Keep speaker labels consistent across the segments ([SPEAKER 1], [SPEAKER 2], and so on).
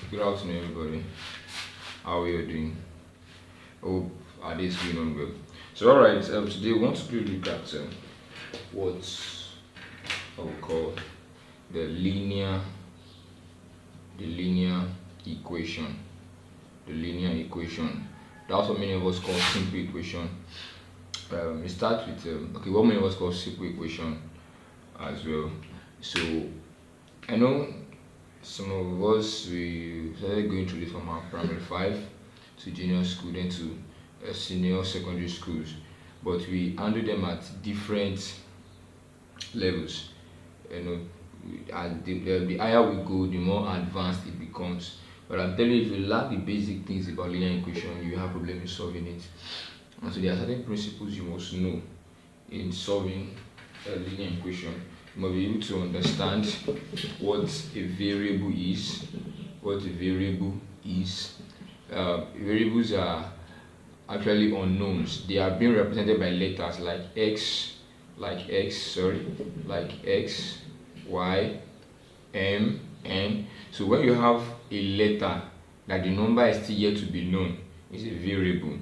[SPEAKER 1] Good afternoon, everybody. How are you doing? Hope our day is going on well. So, all right. Today we want to quickly look at what I would call the linear, the linear equation, the linear equation. That's what many of us call simple equation. It starts with okay, what many of us call simple equation as well. So, I know some of us we started going through this from our primary five to junior school, then to senior secondary schools, but we handle them at different levels. You know, and the higher we go, the more advanced it becomes. But I'm telling you, if you lack the basic things about linear equation, you have problem in solving it. And so there are certain principles you must know in solving a linear equation. You must be able to understand what a variable is, what a variable is. Variables are actually unknowns. They are being represented by letters like x, y, m, n. So when you have a letter that the number is still yet to be known, it's a variable.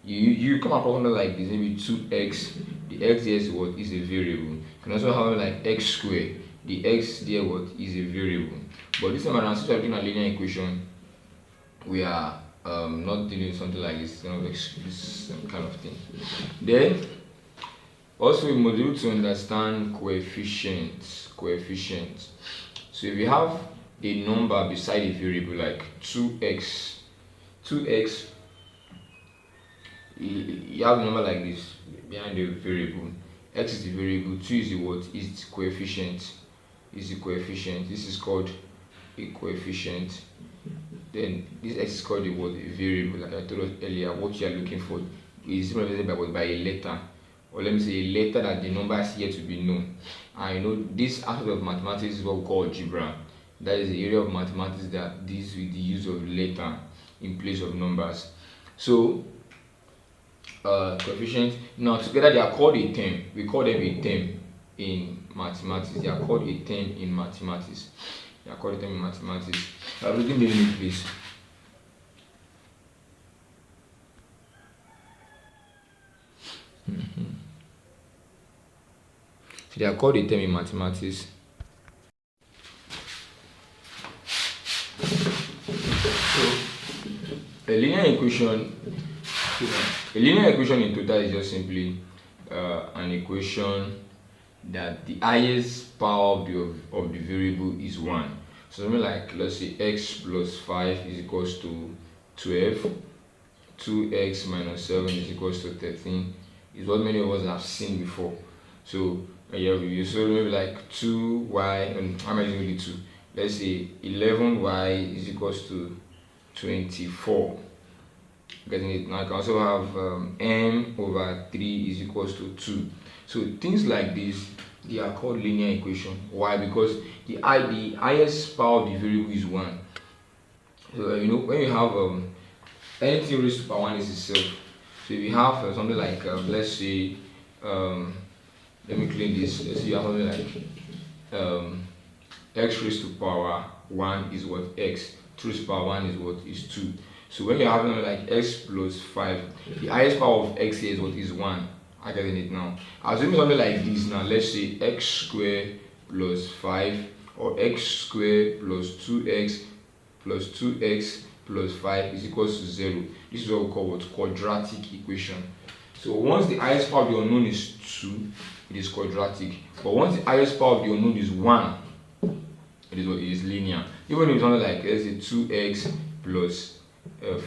[SPEAKER 1] You come across something like this, maybe 2x, the x there is what is a variable. You can also have like x squared, the x there what is a variable. But this time around, since we're doing a linear equation, we are not dealing with something like this kind of thing. Then also we must be able to understand coefficients. So if you have a number beside a variable like 2x, you have a number like this behind the variable. X is the variable, 2 is the what? Is the coefficient. This is called a coefficient. Then this x is called the what? A variable. Like I told us earlier, what you are looking for is represented by a letter, or let me say a letter that the number is yet to be known. And you know, this aspect of mathematics is what we call algebra. That is the area of mathematics that deals with the use of letter in place of numbers. So coefficients, now together they are called a term. We call them a term in mathematics. They are called a term in mathematics. Everything they need, please. So they are called a term in mathematics. So a linear equation in total is just simply an equation that the highest power of the variable is 1. So something like, let's say x plus 5 is equals to 12, 2x minus 7 is equals to 13 is what many of us have seen before. So so maybe like 2y, and how much is it 2? Let's say 11y is equals to 24. Getting it now? I can also have m over 3 is equals to 2. So things like this, they are called linear equation. Why? Because the highest power of the variable is 1. So you know, when you have anything raised to power 1 is itself. So if you have something like let's say let me clean this. Let's say you have something like x raised to power 1 is what? X. 2 raised to power 1 is what? Is 2. So when you have something like x plus 5, the highest power of x here is what? Is 1. I getting it now. Assuming something like this now, let's say x squared plus 5, or x squared plus 2x plus 2x plus 5 is equals to 0. This is what we call what? Quadratic equation. So once the highest power of the unknown is 2, it is quadratic. But once the highest power of the unknown is 1, it is what? It is linear. Even if it's something like, let's say 2x plus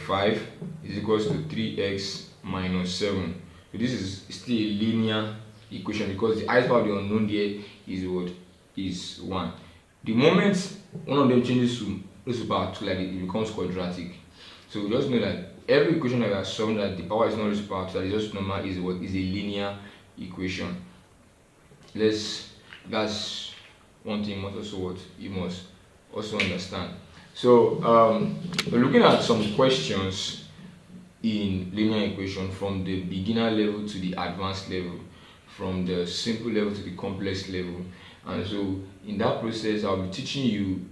[SPEAKER 1] 5 is equals to 3x minus 7. So this is still a linear equation because the highest power of the unknown there is what? Is 1. The moment one of them changes to power 2, like it becomes quadratic. So we just know that every equation that we are solving, that the power is not raised to power 2, that is just normal, is what? Is a linear equation. That's one thing you must also understand. So we're looking at some questions in linear equation from the beginner level to the advanced level, from the simple level to the complex level. And so in that process, I'll be teaching you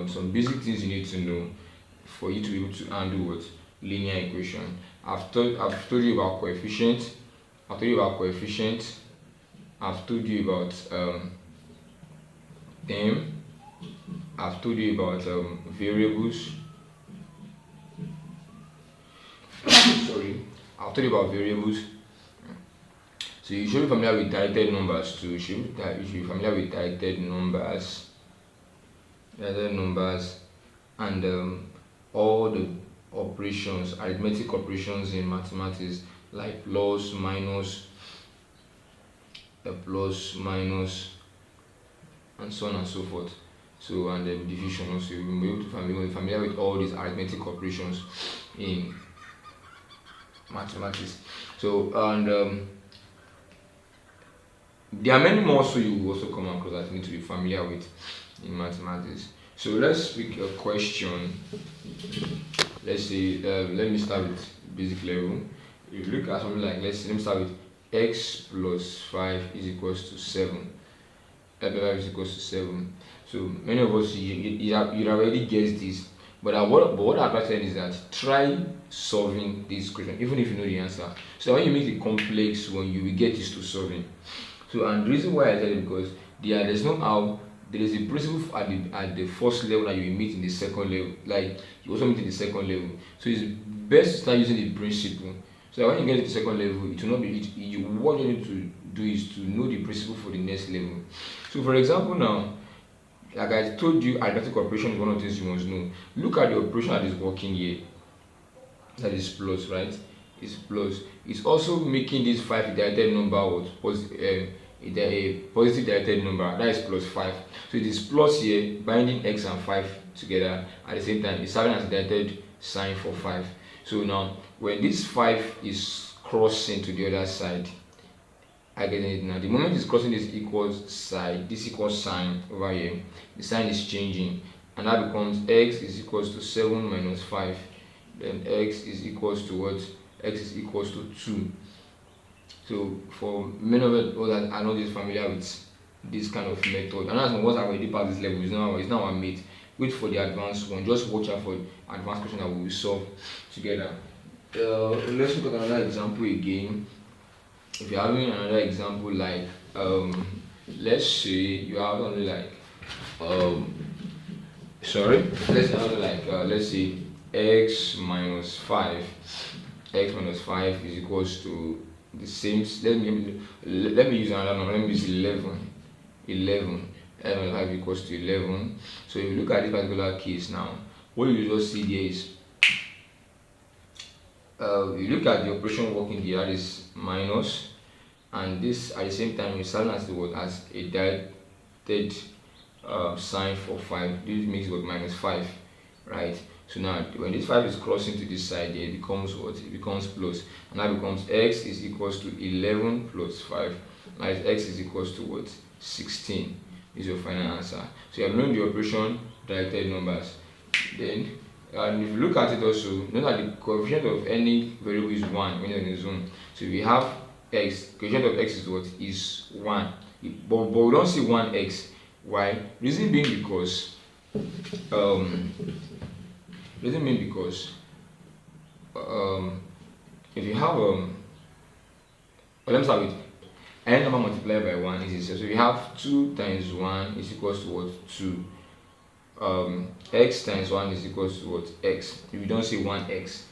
[SPEAKER 1] some basic things you need to know for you to be able to handle what linear equation. I've told you about coefficient. I've told you about coefficient. I've told you about them. I've told you about variables. Sorry, I've told you about variables. So you should be familiar with directed numbers too. You should be familiar with directed numbers, and all the operations, arithmetic operations in mathematics, like plus, minus, plus, minus, and so on and so forth. So and division also. You'll be able to familiar with all these arithmetic operations in mathematics. So and there are many more so you will also come across that you need to be familiar with in mathematics. So let's pick a question. Let's say let me start with basic level. If you look at something like, let me start with x plus 5 is equals to 7. X plus 5 is equals to 7. So many of us you already guessed this, but what I said is that try solving this question even if you know the answer. So when you make it complex one, you will get used to solving. So and the reason why I tell you, because there's no how. There is a principle at the first level that you will meet in the second level, like you also meet in the second level. So it's best to start using the principle. So that when you get to the second level, it will not be what you need to do is to know the principle for the next level. So for example now, like I told you, arithmetic operation is one of the things you must know. Look at the operation that is working here. That is plus, right? It's plus. It's also making this 5 directed number a positive directed number, that is plus 5. So it is plus here, binding x and 5 together at the same time. It's having as a directed sign for 5. So now when this 5 is crossing to the other side, I get it now. The moment it's crossing this equals side, this equals sign over here, the sign is changing, and that becomes x is equals to 7 minus 5. Then x is equals to what? X is equals to 2. So for many of us that are not this familiar with this kind of method, and that's what I've already passed this level, it's now our mate. Wait for the advanced one. Just watch out for advanced question that we will solve together. Let's look at another example again. If you're having another example like let's say you have only like let's say x minus 5. X minus 5 is equals to the same. Let me use another number. Let me use 11. 5 equals to 11. So if you look at this particular case now, what you just see there is you look at the operation working there, that is minus, and this at the same time is serving as the word as a directed sign for 5. This makes what minus 5, right? So now when this 5 is crossing to this side here, it becomes what? It becomes plus, and that becomes x is equals to 11 plus 5. Now x is equals to what? 16 is your final answer. So you have known the operation directed numbers. Then and if you look at it also, know that the coefficient of any variable is 1 when you're in the zone. So we have x, coefficient of x is what? Is 1. But we don't see 1x. Why? Reason being because if you have let me start with any number multiplied by 1 is easier. So we have 2 times 1 is equals to what? 2. X times 1 is equals to what? X. If you don't say 1x,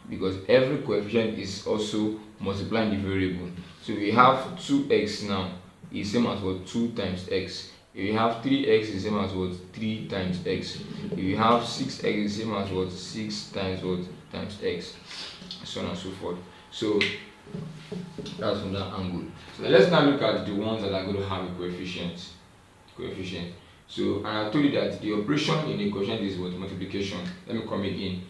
[SPEAKER 1] because every coefficient is also multiplying the variable. So we have 2x now is same as what? 2 times x. If you have 3x is same as what? 3 times x. If you have 6x is same as what? 6 times what? Times x. So on and so forth. So that's from that angle. So let's now look at the ones that are going to have a coefficient. So and I told you that the operation in the quotient is what? Multiplication. Let me come again.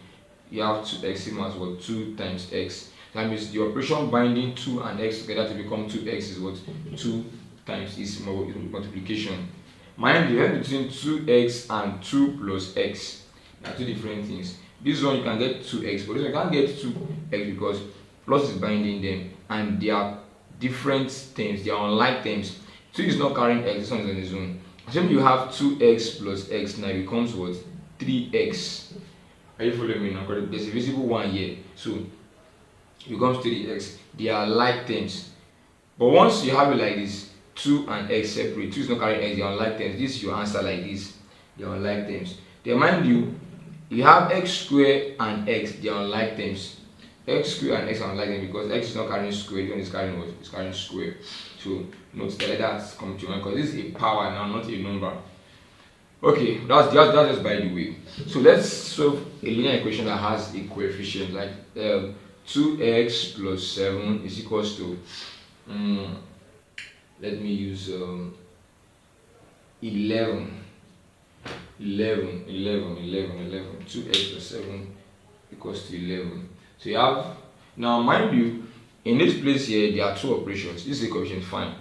[SPEAKER 1] You have 2x same as what? 2 times x. That means the operation binding 2 and x together to become 2x is what? 2 times is multiplication. Mind the difference between 2x and 2 plus x. They are two different things. This one you can get 2x, but this one you can't get 2x because plus is binding them, and they are different terms, they are unlike terms. 2 is not carrying x, this one is on its own. Assuming you have 2x plus x, now it becomes what? 3x. Are you following me now? Because there's a visible one here. So it becomes 3x. They are like terms. But once you have it like this, 2 and x separate, 2 is not carrying x, they are unlike terms. This is your answer like this. They are unlike terms. Then mind you, you have x squared and x, they are unlike terms. X squared and x are unlike terms because x is not carrying square, the one is carrying what? It's carrying square. So note that that's coming to mind because this is a power now, not a number. Okay, that's just by the way. So let's solve a linear equation that has a coefficient like 2x plus 7 is equals to let me use 11. 2x plus 7 equals to 11. So you have, now mind you, in this place here there are two operations. This is a coefficient, fine.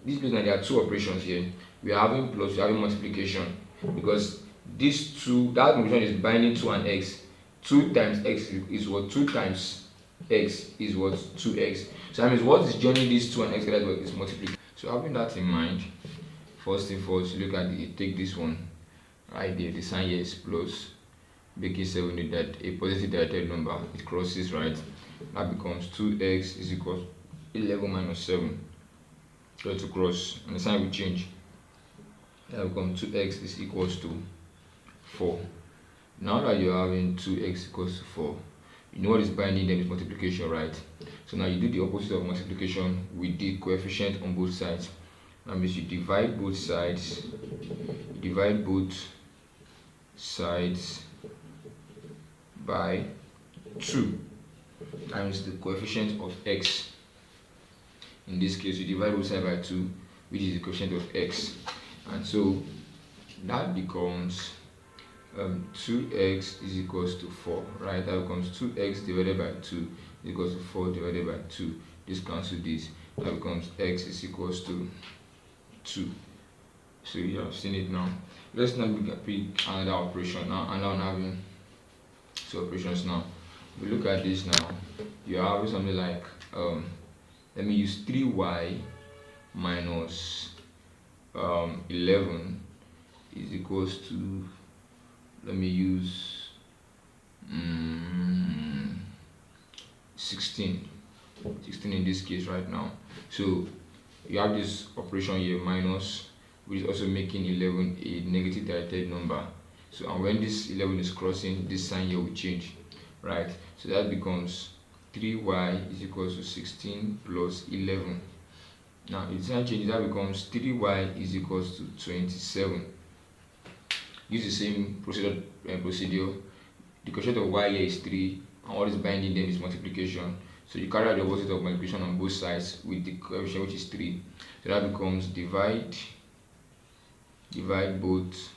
[SPEAKER 1] This place now there are two operations here. We are having plus, we are having multiplication, because these two, that multiplication is binding 2 and x. 2 times x is what? 2 times x is what? 2x. So that means what is joining these 2 and x together is multiplication. So having that in mind, first thing first, look at it, take this one right there, the sign here is plus, making 7 that a positive directed number, it crosses, right? That becomes 2x is equal to 11 minus 7. Try to cross and the sign will change. That becomes 2x is equals to 4. Now that you're having 2x equals to 4, you know what is binding them is multiplication, right? So now you do the opposite of multiplication with the coefficient on both sides. That means you divide both sides, by 2 times the coefficient of x. In this case, you divide both sides by 2, which is the coefficient of x, and so that becomes 2x is equals to 4, right? That becomes 2x divided by 2 is equals to 4 divided by 2. This cancel this. That becomes x is equals to 2. So you have seen it now. Let's now pick another operation now, and now I'm having two operations now. We look at this now. You are having something like let me use 3y minus 11 is equals to, let me use 16 in this case right now. So you have this operation here, minus, which is also making 11 a negative directed number. So and when this 11 is crossing, this sign here will change, right? So that becomes 3y is equals to 16 plus 11. Now if the sign changes, that becomes 3y is equals to 27. Use the same procedure. The coefficient of y here is 3, and what is binding them is multiplication. So you carry out the opposite of multiplication on both sides with the coefficient, which is 3. So that becomes divide both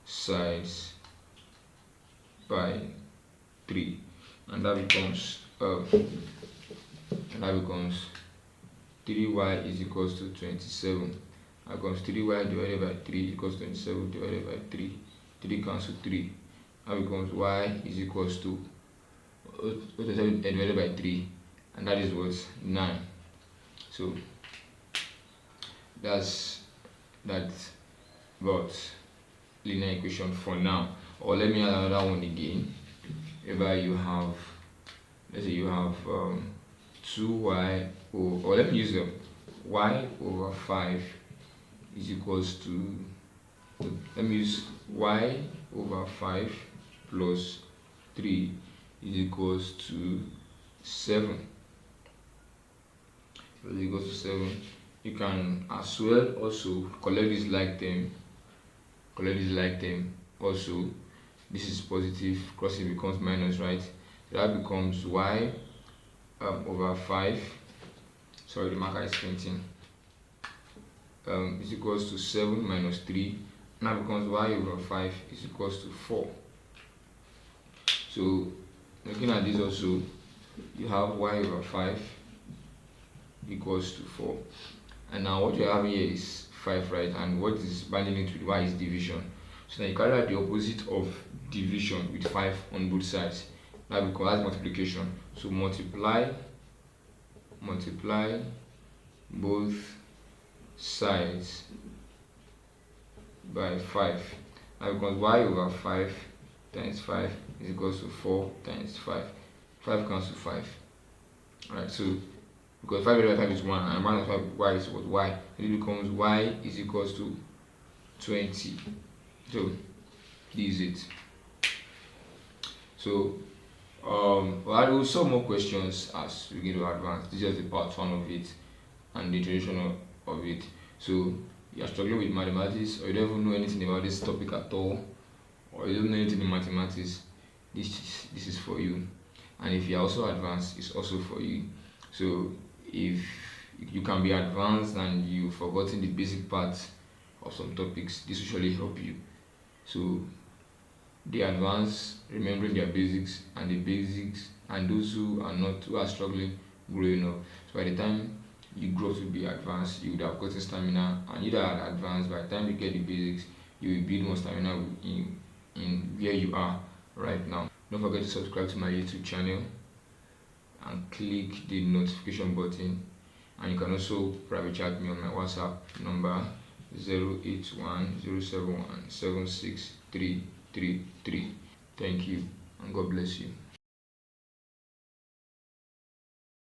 [SPEAKER 1] sides by 3, and that becomes 3y is equals to 27. That becomes 3y divided by 3 equals 27 divided by 3. 3 cancel 3. That becomes y is equals to 27 divided by 3, and that is what? 9. So that's about linear equation for now. Or let me add another one again, whereby you have, let's say you have 2y, or let me use them, y over 5 is equals to, let me use y over 5 plus 3 is equals to 7. Is equals to 7. You can as well also collect this like term, also. This is positive, crossing becomes minus, right? So that becomes y over 5, sorry, the marker is fainting, is equals to 7 minus 3. Now becomes y over 5 is equals to 4. So looking at this also, you have y over 5 equals to 4, and now what you have here is 5, right? And what is binding it with y is division. So now you carry out the opposite of division with 5 on both sides. That becomes multiplication. So multiply both sides by 5. That becomes y over 5 times 5 is equals to 4 times 5. 5 comes to 5. Alright, so because 5 divided by 5 is 1 and 1 times 5 y is what? Y. It becomes y is equals to 20. So this is it. So I will solve more questions as we get to advance. This is just the part 1 of it and the introduction of it. So you are struggling with mathematics, or you don't even know anything about this topic at all, or you don't know anything in mathematics, this is for you. And if you are also advanced, it's also for you. So if you can be advanced and you've forgotten the basic parts of some topics, this will surely help you. So the advanced, remembering their basics, and the basics, and those who are struggling growing up. So by the time you grow to be advanced, you would have gotten stamina, and you that are advanced, by the time you get the basics, you will build more stamina in where you are right now. Don't forget to subscribe to my YouTube channel and click the notification button, and you can also private chat me on my WhatsApp number 08107176333. Thank you and God bless you.